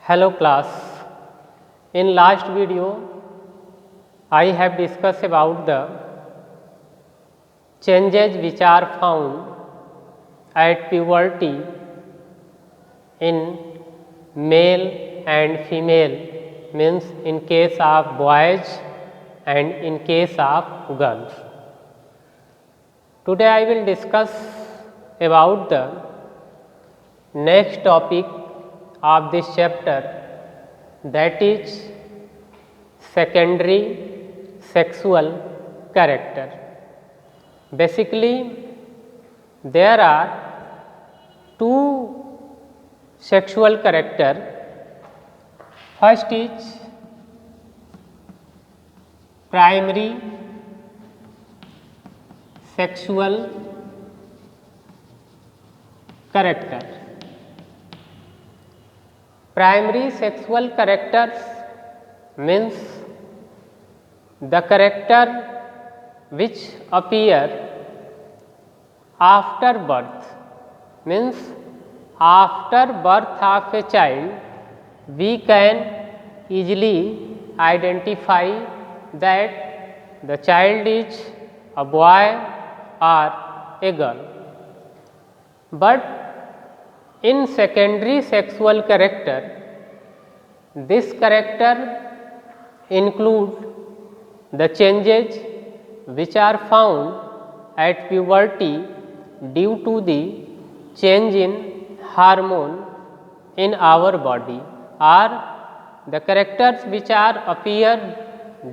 Hello class. In last video I have discussed about the changes which are found at puberty in male and female, means in case of boys and in case of girls. Today I will discuss about the next topic of this chapter, that is secondary sexual character. Basically there are two sexual character. First is primary sexual character. Primary sexual characters means the character which appear after birth, means after birth of a child we can easily identify that the child is a boy or a girl. But in secondary sexual character, this character include the changes which are found at puberty due to the change in hormone in our body, or the characters which are appear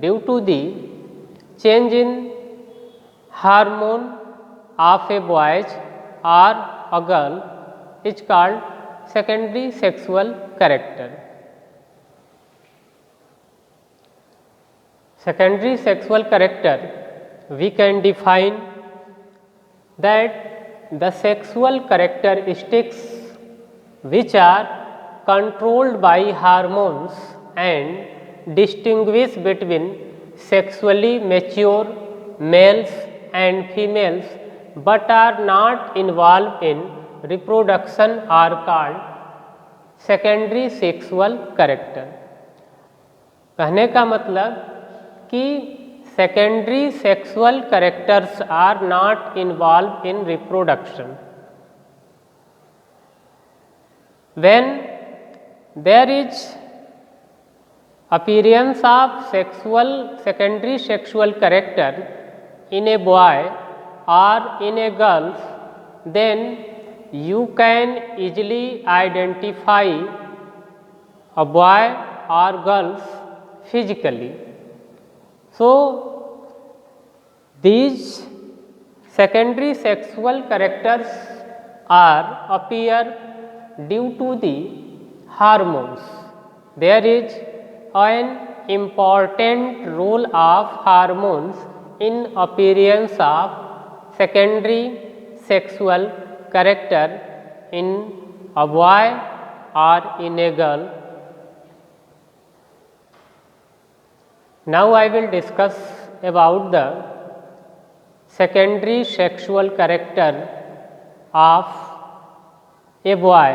due to the change in hormone of a boy or a girl is called secondary sexual character. Secondary sexual character we can define that the sexual characteristics which are controlled by hormones and distinguish between sexually mature males and females but are not involved in reproduction are called secondary sexual character. कहने का मतलब कि secondary sexual characters are not involved in reproduction. When there is appearance of secondary sexual character in a boy or in a girl, then you can easily identify a boy or girls physically. So these secondary sexual characters are appear due to the hormones. There is an important role of hormones in appearance of secondary sexual character in a boy or in a girl. Now I will discuss about the secondary sexual character of a boy.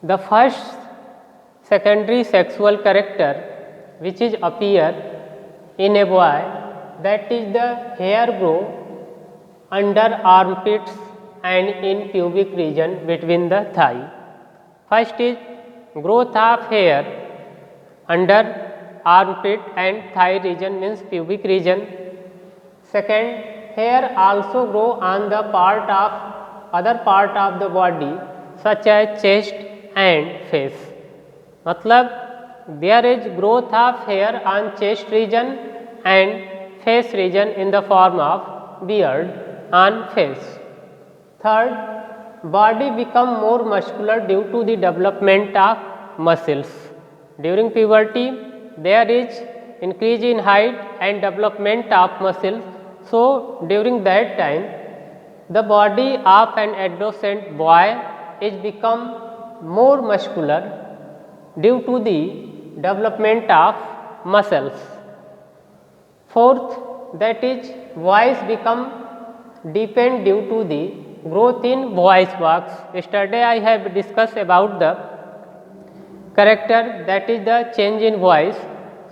The first secondary sexual character which is appear in a boy, that is the hair grow under armpits and in pubic region between the thigh. First is growth of hair under armpit and thigh region, means pubic region. Second, hair also grow on the other part of the body such as chest and face. मतलब there is growth of hair on chest region and face region in the form of beard on face. Third, body become more muscular due to the development of muscles. During puberty there is increase in height and development of muscles. So during that time the body of an adolescent boy is become more muscular due to the development of muscles. Fourth, that is voice become deepened due to the growth in voice box. Yesterday I have discussed about the character, that is the change in voice.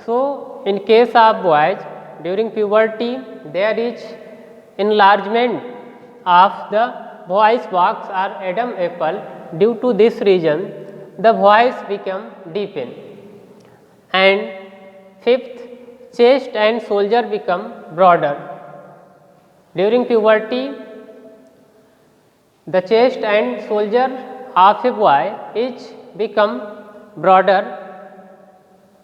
So, in case of boys during puberty there is enlargement of the voice box or Adam apple. Due to this reason the voice become deepened. And fifth, chest and shoulder become broader. During puberty the chest and shoulder of a boy is become broader.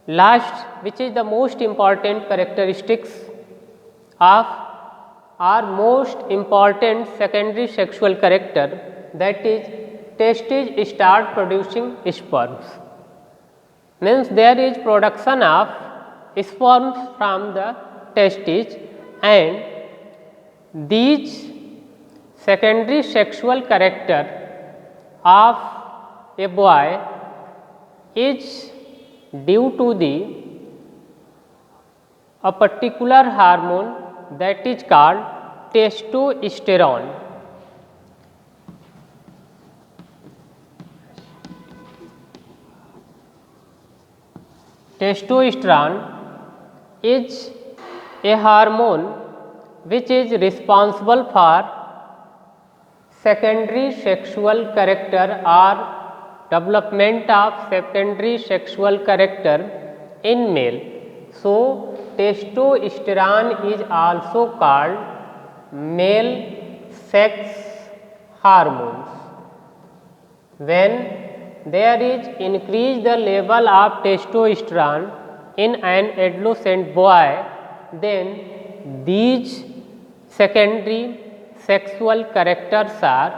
Last, which is the most important characteristics of or most important secondary sexual character, that is testes start producing sperms. Means there is production of sperms from the testes, and these secondary sexual character of a boy is due to a particular hormone that is called testosterone. Testosterone is a hormone which is responsible for secondary sexual character or development of secondary sexual character in male. So, testosterone is also called male sex hormones. When there is increase the level of testosterone in an adolescent boy, then these secondary sexual characters are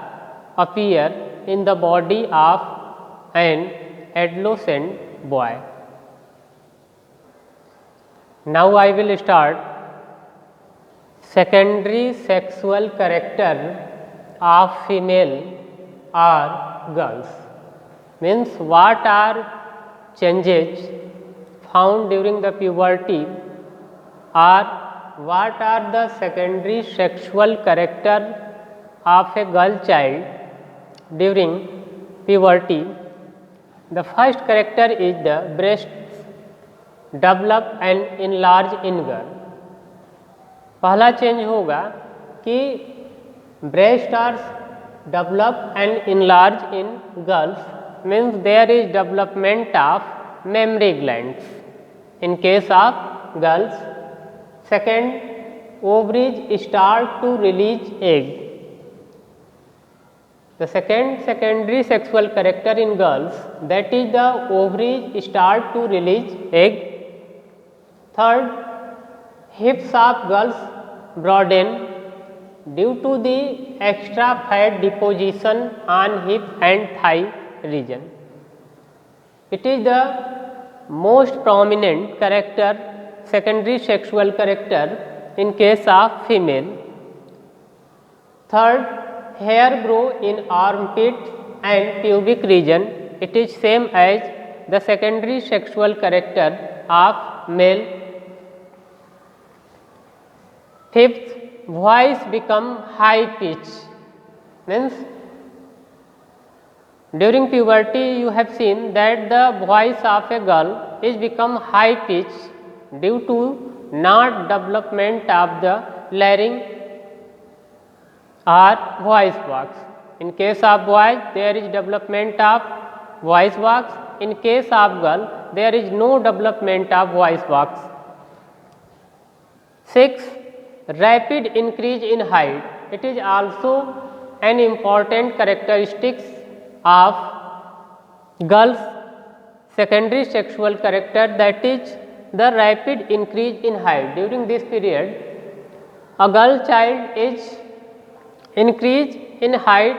appear in the body of an adolescent boy. Now I will start secondary sexual character of female or girls. Means what are changes found during the puberty, or what are the secondary sexual character of a girl child during puberty. The first character is the breasts develop and enlarge in girl. पहला change होगा कि breast are develop and enlarge in girls, means there is development of mammary glands in case of girls. Second, ovaries start to release egg. The second secondary sexual character in girls, that is the ovaries start to release egg. Third, hips of girls broaden due to the extra fat deposition on hip and thigh region. It is the most prominent character, secondary sexual character in case of female. Third, hair grow in armpit and pubic region. It is same as the secondary sexual character of male. Fifth, voice become high pitch. Means during puberty you have seen that the voice of a girl is become high pitch due to not development of the larynx or voice box. In case of boys there is development of voice box, in case of girl there is no development of voice box. 6, rapid increase in height. It is also an important characteristic of girls secondary sexual character, that is the rapid increase in height. During this period a girl child is increase in height.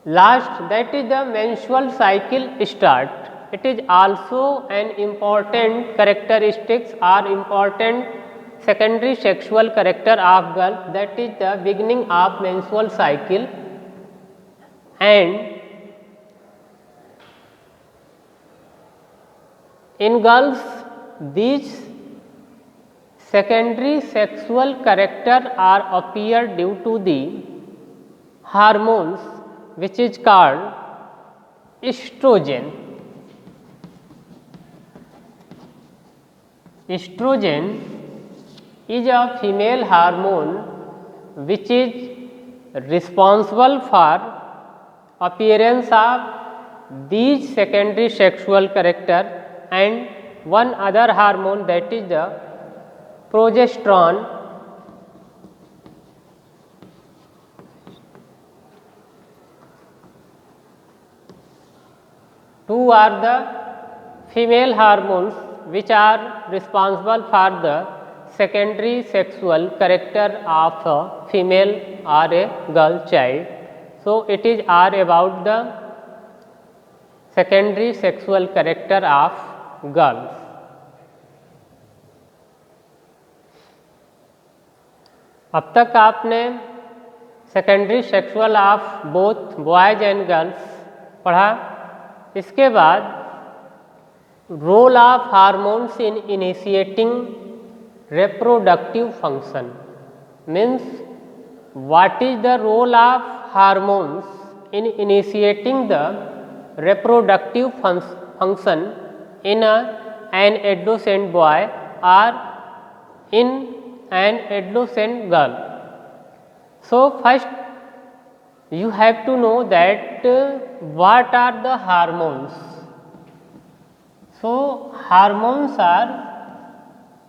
Last, that is the menstrual cycle start. It is also an important characteristics or important secondary sexual character of girl, that is the beginning of menstrual cycle. And in girls these secondary sexual character are appear due to the hormones which is called estrogen. Estrogen is a female hormone which is responsible for appearance of these secondary sexual character and one other hormone, that is the progesterone. Two are the female hormones which are responsible for the secondary sexual character of a female or a girl child. So, it is are about the secondary sexual character of girls. अब तक आपने secondary sexual of both boys and girls पढ़ा। इसके बाद role of hormones in initiating reproductive function, means what is the role of hormones in initiating the reproductive function in an adolescent boy or in an adolescent girl. So, first you have to know that what are the hormones. So, hormones are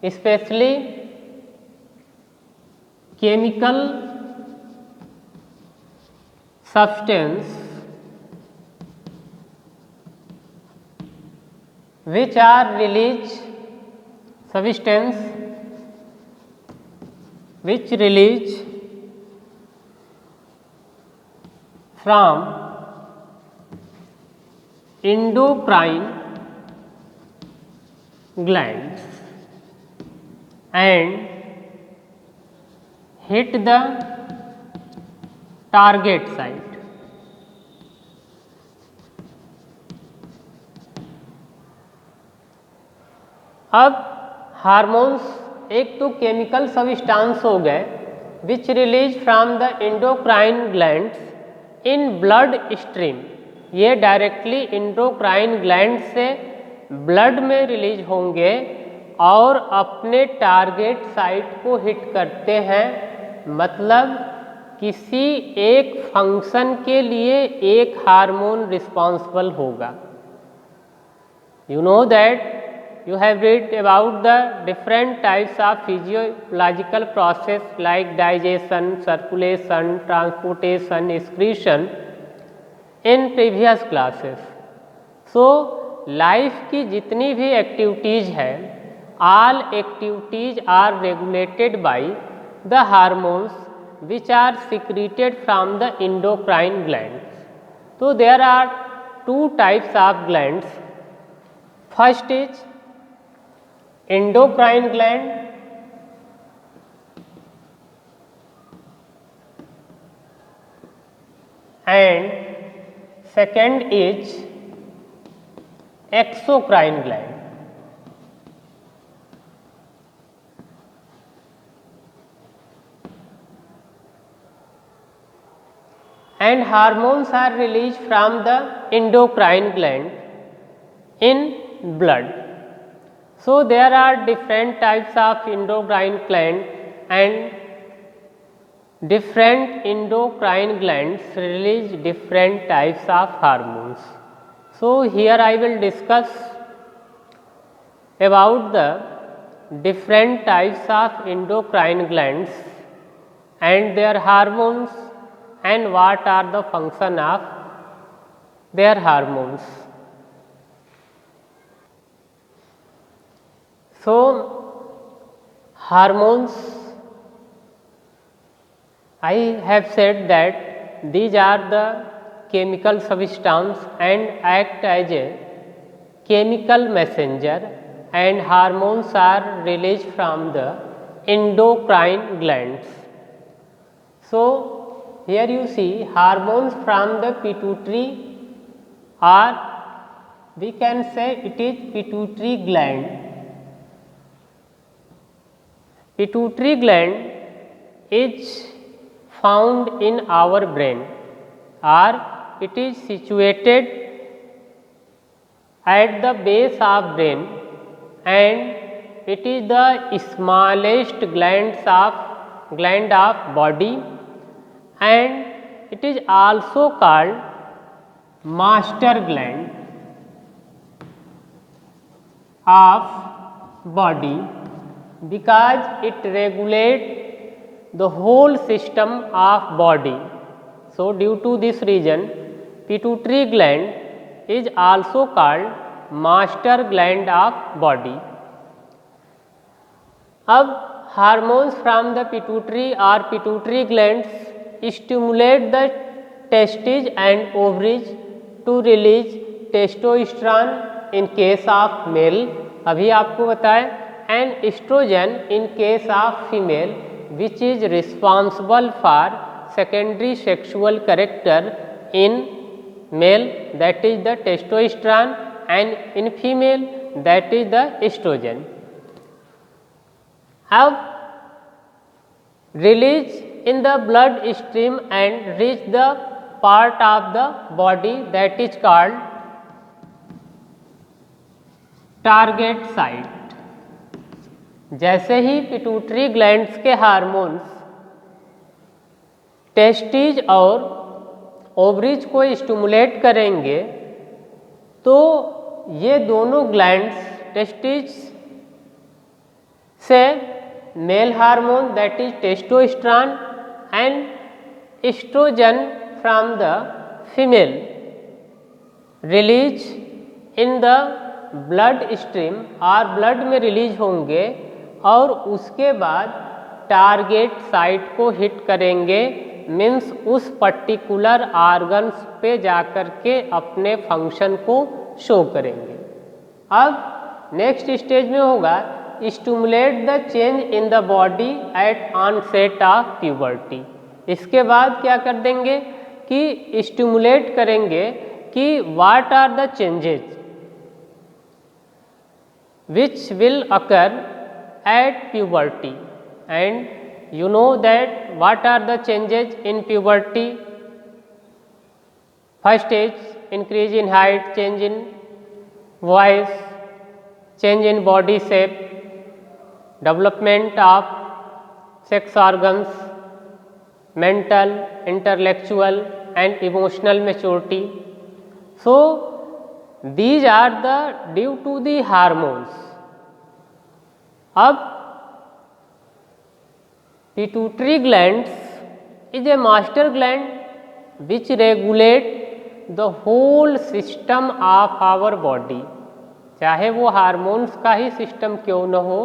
especially chemical substance which are released from endocrine glands and hit the target site. अब hormones एक तो chemical substance हो गए विच release from the endocrine glands in blood stream, ये directly endocrine gland से blood में release होंगे और अपने टारगेट साइट को हिट करते हैं। मतलब किसी एक फंक्शन के लिए एक हार्मोन रिस्पॉन्सिबल होगा। You know that you have read about the different types of physiological process like digestion, circulation, transportation, excretion in previous classes. So life की जितनी भी एक्टिविटीज़ है, all activities are regulated by the hormones which are secreted from the endocrine glands. So, there are two types of glands. First is endocrine gland and second is exocrine gland. And hormones are released from the endocrine gland in blood. So, there are different types of endocrine gland and different endocrine glands release different types of hormones. So, here I will discuss about the different types of endocrine glands and their hormones and what are the function of their hormones. So, hormones, I have said that these are the chemical substance and act as a chemical messenger, and hormones are released from the endocrine glands. So, here you see hormones from the pituitary, or we can say it is pituitary gland. Pituitary gland is found in our brain, or it is situated at the base of brain, and it is the smallest gland of body, and it is also called master gland of body because it regulates the whole system of body. So due to this reason, pituitary gland is also called master gland of body. अब hormones from the pituitary और pituitary glands stimulate the testis and ovaries to release testosterone in case of male, अभी आपको बताएं, and oestrogen in case of female, which is responsible for secondary sexual character in male, that is the testosterone, and in female that is the estrogen. Have release in the blood stream and reach the part of the body that is called target site. जैसे ही pituitary glands के hormones testis और ovaries को stimulate करेंगे तो ये दोनों glands testis से male hormone that is testosterone and estrogen from the female release in the blood stream और ब्लड में रिलीज होंगे और उसके बाद टारगेट साइट को हिट करेंगे, मीन्स उस पर्टिकुलर ऑर्गन्स पे जाकर के अपने फंक्शन को शो करेंगे. अब नेक्स्ट स्टेज में होगा stimulate the change in the body at onset of puberty. इसके बाद क्या कर देंगे कि स्टिमुलेट करेंगे कि what are the changes which will occur at puberty, and you know that what are the changes in puberty. First stage, increase in height, change in voice, change in body shape, development of sex organs, mental, intellectual and emotional maturity. So these are the due to the hormones. अब pituitary glands is a master gland which regulate the whole system of our body. चाहे वो hormones का ही system क्यों न हो,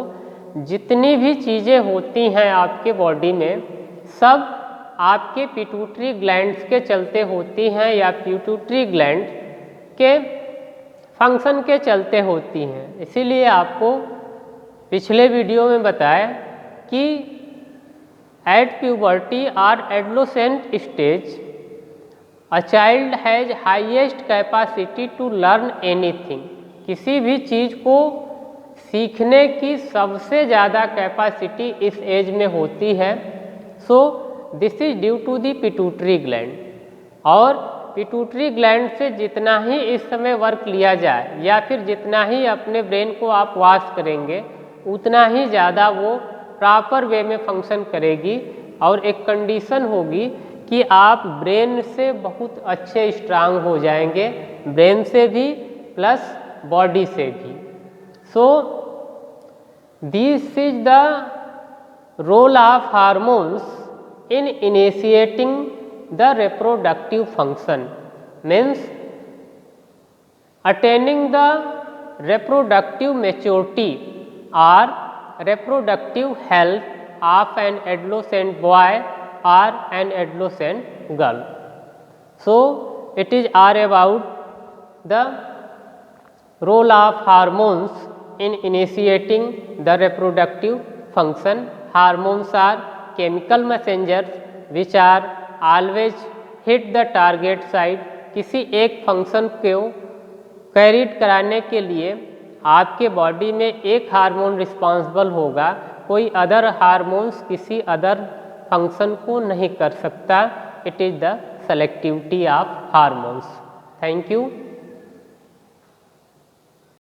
जितनी भी चीज़ें होती हैं आपके बॉडी में सब आपके पिट्यूटरी ग्लैंड्स के चलते होती हैं या पिट्यूटरी ग्लैंड के फंक्शन के चलते होती हैं. इसीलिए आपको पिछले वीडियो में बताया कि एट प्यूबर्टी और adolescent stage a child has highest capacity to learn anything. किसी भी चीज़ को सीखने की सबसे ज़्यादा कैपेसिटी इस एज में होती है. So this is due to the pituitary gland. और पिट्यूटरी ग्लैंड से जितना ही इस समय वर्क लिया जाए या फिर जितना ही अपने ब्रेन को आप वॉश करेंगे उतना ही ज़्यादा वो प्रॉपर वे में फंक्शन करेगी और एक कंडीशन होगी कि आप ब्रेन से बहुत अच्छे स्ट्रांग हो जाएंगे, ब्रेन से भी प्लस बॉडी से भी. So this is the role of hormones in initiating the reproductive function, means attaining the reproductive maturity or reproductive health of an adolescent boy or an adolescent girl. So it is all about the role of hormones in initiating the reproductive function. Hormones are chemical messengers which are always hit the target site. किसी एक function को carried कराने के लिए आपके body में एक hormone responsible होगा, कोई अदर हार्मोन्स किसी अदर फंक्शन को नहीं कर सकता. It is the selectivity of hormones. Thank you.